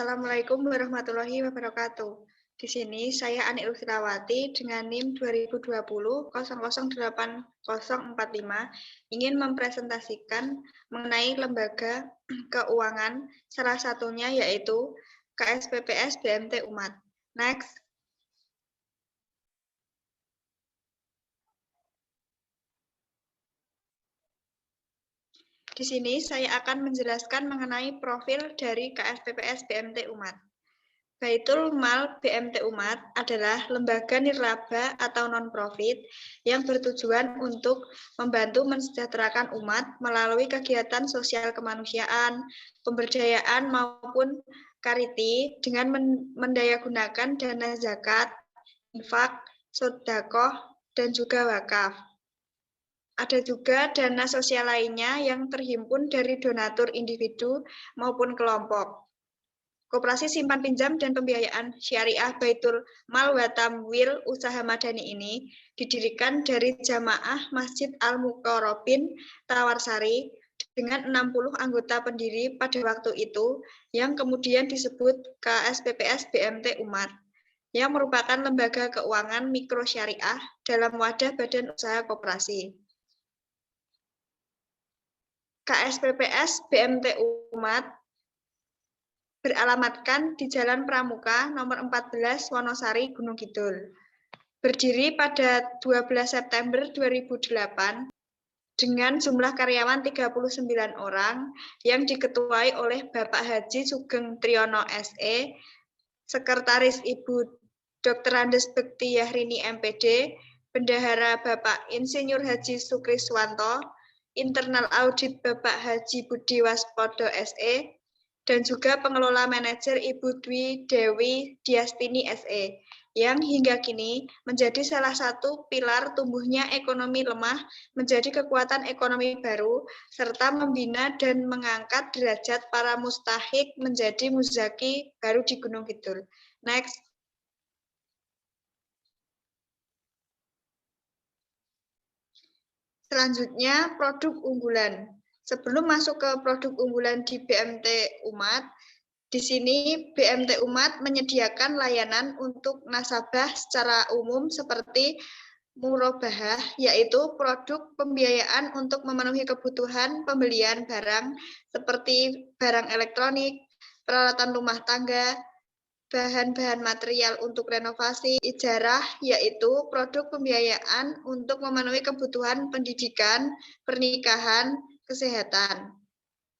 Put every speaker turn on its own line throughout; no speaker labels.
Assalamualaikum warahmatullahi wabarakatuh. Di sini saya Ani Lustilawati dengan NIM 2020-008045 ingin mempresentasikan mengenai lembaga keuangan, salah satunya yaitu KSPPS BMT Umat. Next. Di sini saya akan menjelaskan mengenai profil dari KSPPS BMT Umat. Baitul Mal BMT Umat adalah lembaga nirlaba atau non-profit yang bertujuan untuk membantu mensejahterakan umat melalui kegiatan sosial kemanusiaan, pemberdayaan maupun kariti dengan mendayagunakan dana zakat, infak, sedekah, dan juga wakaf. Ada juga dana sosial lainnya yang terhimpun dari donatur individu maupun kelompok. Koperasi simpan pinjam dan pembiayaan syariah Baitul Mal wa Tamwil Usaha Madani ini didirikan dari Jamaah Masjid Al-Muqarrabin Tawarsari dengan 60 anggota pendiri pada waktu itu yang kemudian disebut KSPPS BMT Umat yang merupakan lembaga keuangan mikro syariah dalam wadah badan usaha koperasi. KSPPS BMT Umat beralamatkan di Jalan Pramuka nomor 14 Wonosari Gunung Kidul. Berdiri pada 12 September 2008 dengan jumlah karyawan 39 orang yang diketuai oleh Bapak Haji Sugeng Triyono SE, Sekretaris Ibu Dr. Andes Bekti Yahrini MPD, Bendahara Bapak Insinyur Haji Sukriswanto, Internal Audit Bapak Haji Budi Waspodo SE, dan juga pengelola manajer Ibu Dwi Dewi Diastini SE, yang hingga kini menjadi salah satu pilar tumbuhnya ekonomi lemah menjadi kekuatan ekonomi baru, serta membina dan mengangkat derajat para mustahik menjadi muzaki baru di Gunung Kidul. Next. Selanjutnya, produk unggulan. Sebelum masuk ke produk unggulan di BMT Umat, di sini BMT Umat menyediakan layanan untuk nasabah secara umum seperti murabahah, yaitu produk pembiayaan untuk memenuhi kebutuhan pembelian barang seperti barang elektronik, peralatan rumah tangga, bahan-bahan material untuk renovasi, ijarah, yaitu produk pembiayaan untuk memenuhi kebutuhan pendidikan, pernikahan, kesehatan.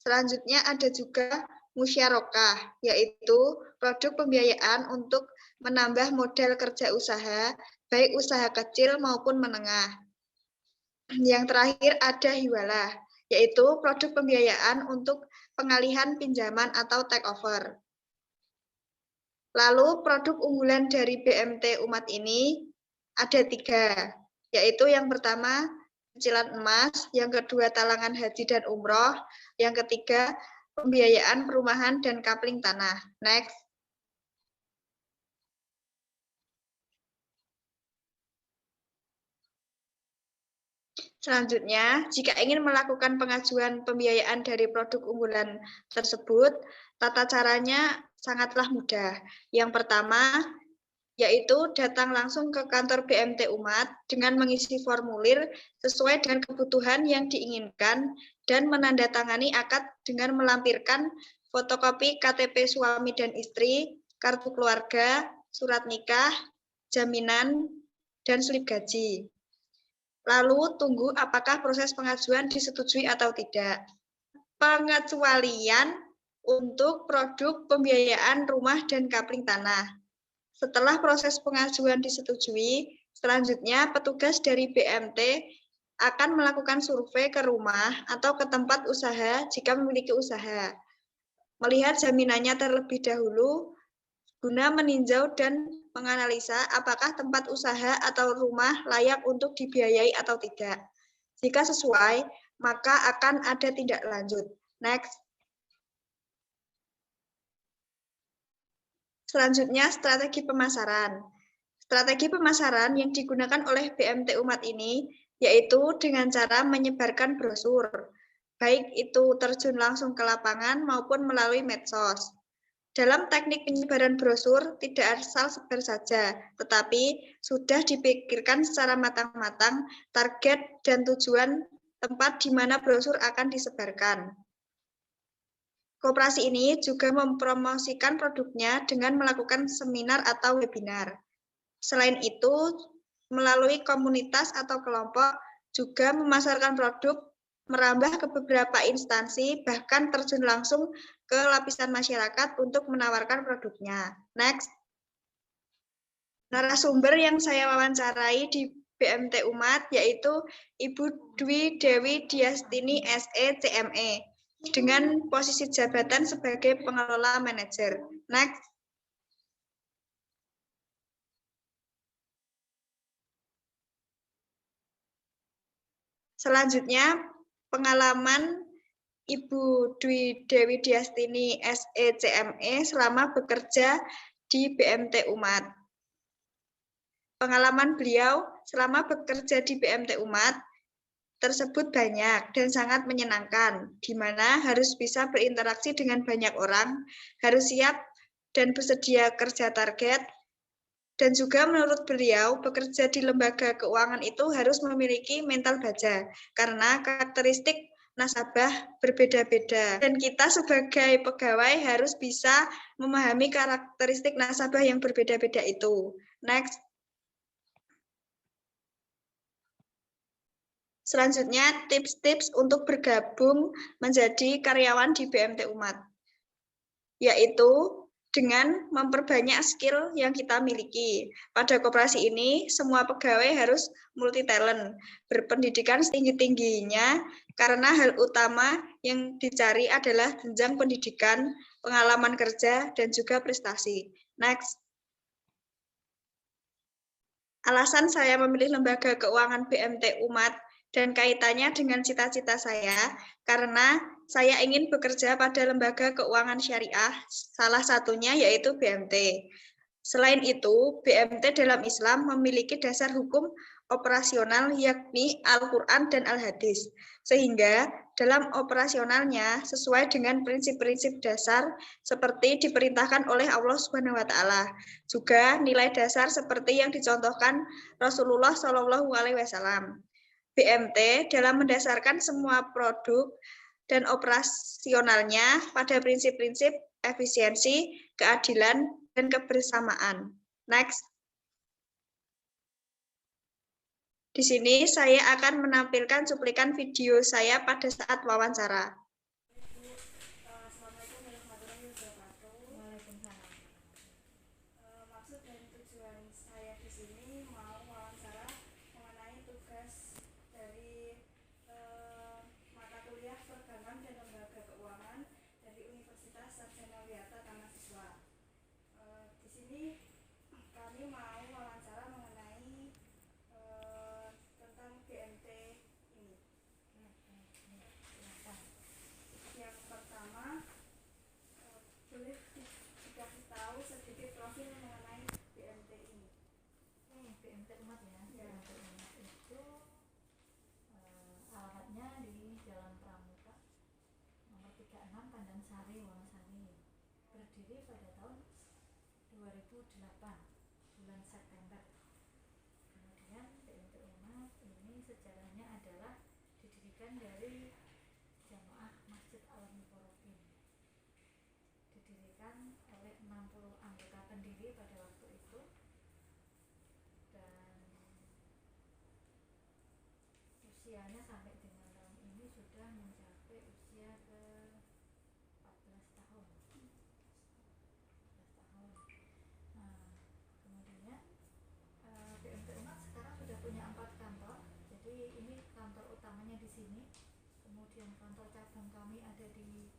Selanjutnya ada juga musyarakah, yaitu produk pembiayaan untuk menambah modal kerja usaha, baik usaha kecil maupun menengah. Yang terakhir ada hiwalah, yaitu produk pembiayaan untuk pengalihan pinjaman atau take over. Lalu produk unggulan dari BMT Umat ini ada 3, yaitu yang pertama cicilan emas, yang kedua talangan haji dan umroh, yang ketiga pembiayaan perumahan dan kapling tanah. Next. Selanjutnya, jika ingin melakukan pengajuan pembiayaan dari produk unggulan tersebut, tata caranya sangatlah mudah. Yang pertama, yaitu datang langsung ke kantor BMT Umat dengan mengisi formulir sesuai dengan kebutuhan yang diinginkan dan menandatangani akad dengan melampirkan fotokopi KTP suami dan istri, kartu keluarga, surat nikah, jaminan, dan slip gaji. Lalu tunggu apakah proses pengajuan disetujui atau tidak. Pengecualian untuk produk pembiayaan rumah dan kapling tanah. Setelah proses pengajuan disetujui, selanjutnya petugas dari BMT akan melakukan survei ke rumah atau ke tempat usaha jika memiliki usaha. Melihat jaminannya terlebih dahulu, guna meninjau dan menganalisa apakah tempat usaha atau rumah layak untuk dibiayai atau tidak. Jika sesuai, maka akan ada tindak lanjut. Next. Selanjutnya, strategi pemasaran. Strategi pemasaran yang digunakan oleh BMT Umat ini yaitu dengan cara menyebarkan brosur, baik itu terjun langsung ke lapangan maupun melalui medsos. Dalam teknik penyebaran brosur, tidak asal sebar saja, tetapi sudah dipikirkan secara matang-matang target dan tujuan tempat di mana brosur akan disebarkan. Koperasi ini juga mempromosikan produknya dengan melakukan seminar atau webinar. Selain itu, melalui komunitas atau kelompok, juga memasarkan produk, merambah ke beberapa instansi, bahkan terjun langsung ke lapisan masyarakat untuk menawarkan produknya. Next. Narasumber yang saya wawancarai di BMT Umat yaitu Ibu Dwi Dewi Diastini SE CME dengan posisi jabatan sebagai pengelola manajer. Next. Selanjutnya, pengalaman Ibu Dwi Dewi Diastini SE CME selama bekerja di BMT Umat. Pengalaman beliau selama bekerja di BMT Umat tersebut banyak dan sangat menyenangkan, di mana harus bisa berinteraksi dengan banyak orang, harus siap dan bersedia kerja target, dan juga menurut beliau bekerja di lembaga keuangan itu harus memiliki mental baja, karena karakteristik nasabah berbeda-beda. Dan kita sebagai pegawai harus bisa memahami karakteristik nasabah yang berbeda-beda itu. Next. Selanjutnya, tips-tips untuk bergabung menjadi karyawan di BMT Umat, yaitu dengan memperbanyak skill yang kita miliki. Pada koperasi ini, semua pegawai harus multi-talent, berpendidikan setinggi-tingginya, karena hal utama yang dicari adalah jenjang pendidikan, pengalaman kerja, dan juga prestasi. Next. Alasan saya memilih lembaga keuangan BMT Umat dan kaitannya dengan cita-cita saya, karena saya ingin bekerja pada lembaga keuangan syariah, salah satunya yaitu BMT. Selain itu, BMT dalam Islam memiliki dasar hukum operasional yakni Al-Quran dan Al-Hadis, sehingga dalam operasionalnya sesuai dengan prinsip-prinsip dasar seperti diperintahkan oleh Allah Subhanahu wa taala. Juga nilai dasar seperti yang dicontohkan Rasulullah Shallallahu alaihi wasallam. BMT dalam mendasarkan semua produk dan operasionalnya pada prinsip-prinsip efisiensi, keadilan, dan kebersamaan. Next. Di sini saya akan menampilkan cuplikan video saya pada saat wawancara. Maksud dan tujuan saya di sini mau wawancara mengenai tugas dari mata kuliah perbankan dan lembaga keuangan dari Universitas Sarjana Wiyata Tanahsiswa. Di sini kami mau wawancara mengenai tentang BMT ini. Yang pertama, boleh dikasih tahu sedikit profil mengenai BMT ini.
BMT Umat ya. BMT Umat itu alamatnya di Jalan Pramuka nomor 36 Pandansari, Wonosari. Berdiri pada tahun 2008 bulan September. Kemudian BMT Umat ini sejarahnya adalah didirikan dari Jamaah Masjid Al-Muqarrabin. Didirikan oleh 60 anggota pendiri pada waktu itu, dan usianya sampai dengan tahun ini sudah mencapai usia ke 14 tahun. 14 tahun. Nah, kemudian BMT Umat sekarang sudah punya 4 kantor. Jadi ini kantor utamanya di sini. Kemudian kantor cabang kami ada di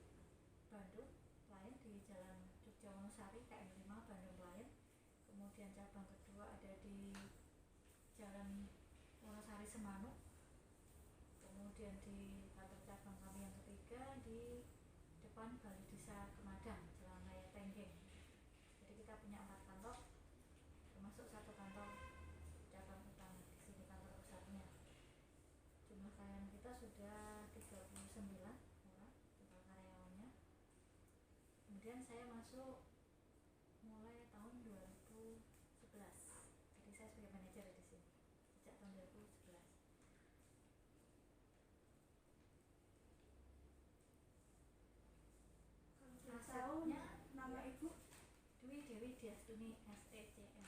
Bandung lain, di Jalan Jogja Wonosari KM 5 Bandung lain. Kemudian cabang kedua ada di Jalan Wonosari Semanuk. Kemudian di kantor cabang kami yang ketiga di depan Balai Desa Kemadang, Jalan Raya Tenggeng. Jadi kita punya 4 kantor, termasuk 1 kantor cabang utama di sini, kantor pusatnya. Jumlah karyawan kita sudah 39 orang total karyawannya. Kemudian kemudian saya masuk mulai tahun 2011. Jadi saya sebagai manajer di sini sejak tahun 2011. Asetnya nama ibu Dwi Dewi Diastini SECM.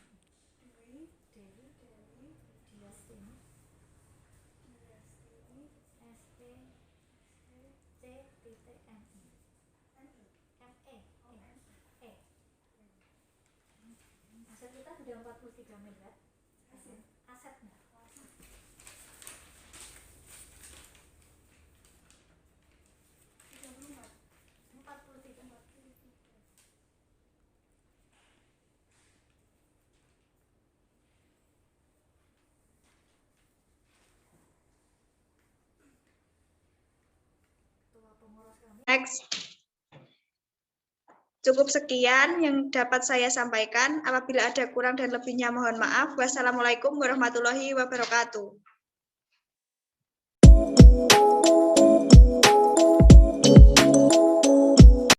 Dewi Diastini Aset kita sudah 43 miliar. Asetnya.
Next. Cukup sekian yang dapat saya sampaikan. Apabila ada kurang dan lebihnya mohon maaf. Wassalamualaikum warahmatullahi wabarakatuh.